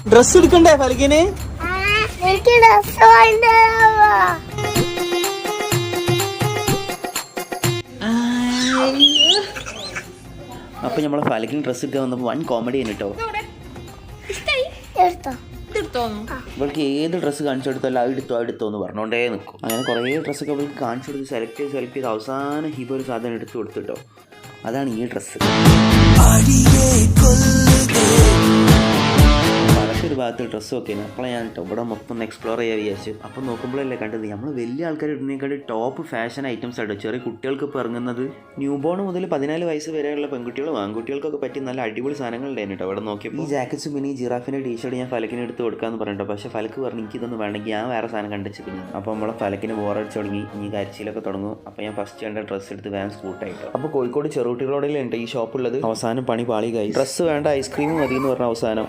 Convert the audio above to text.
Dress എടുക്കണ്ടേ ഫലകിന്? അപ്പൊ നമ്മളെ ഫലകിന് ഡ്രസ് എടുക്കാൻ വന്നപ്പോ വൻ കോമഡി കേട്ടോ. ഇവൾക്ക് ഏത് ഡ്രസ്സ് കാണിച്ചു കൊടുത്താലും അത് എടുത്തോ എന്ന് പറഞ്ഞോണ്ടേ നിൽക്കും. അങ്ങനെ കുറേ ഡ്രസ്സൊക്കെ അവൾക്ക് കാണിച്ചു കൊടുത്ത് സെലക്ട് ചെയ്ത് അവസാനം ഹിബ ഒരു സാധനം എടുത്ത് കൊടുത്തിട്ടോ. അതാണ് ഈ ഡ്രസ്സ്. ഒരു ഭാഗത്ത് ഡ്രസ്സ് ഒക്കെ അപ്പോൾ ഞാൻ ഇവിടെ മൊത്തം ഒന്ന് എക്സ്പ്ലോർ ചെയ്യാൻ വിചാരിച്ചു. അപ്പം നോക്കുമ്പോഴല്ലേ കണ്ടത് നമ്മൾ വലിയ ആൾക്കാർ ഇടുന്നതിനേക്കാൾ ടോപ്പ് ഫാഷൻ ഐറ്റംസ് ആയിട്ട് ചെറിയ കുട്ടികൾക്ക് ഇപ്പോൾ ഇറങ്ങുന്നത്. ന്യൂ ബോൺ മുതൽ 14 വയസ്സ് വരെയുള്ള പെൺകുട്ടികളും ആൺകുട്ടികൾക്കൊക്കെ പറ്റി നല്ല അടിപൊളി സാധനങ്ങളുണ്ടായിരുന്നു കേട്ടോ. അവിടെ നോക്കിയപ്പോൾ ഈ ജാക്കറ്റ്സ് പിന്നെ ഈ ജിറാഫിൻ്റെ ടീഷർട്ട് ഞാൻ ഫലക്കിന് എടുത്ത് കൊടുക്കാമെന്ന് പറഞ്ഞിട്ടോ. പക്ഷേ ഫലക്ക് പറഞ്ഞു എനിക്കിതൊന്നും വേണമെങ്കിൽ ഞാൻ വേറെ സാധനം കണ്ടിച്ചിരിക്കുന്നു. അപ്പോൾ നമ്മളെ ഫലക്കിന് ബോറടിച്ച് തുടങ്ങി, ഇനി കരച്ചിലൊക്കെ തുടങ്ങും. അപ്പോൾ ഞാൻ ഫസ്റ്റ് കണ്ട ഡ്രസ്സ് എടുത്ത് വേഗം സ്കൂട്ടായിട്ടോ. അപ്പോൾ കോഴിക്കോട് ചെറുകുട്ടികളോടെയുണ്ട് ഈ ഷോപ്പുള്ളത്. അവസാനം പണി പാളി കഴിയും. ഡ്രസ്സ് വേണ്ട ഐസ്ക്രീം മതി എന്ന് പറഞ്ഞ അവസാനം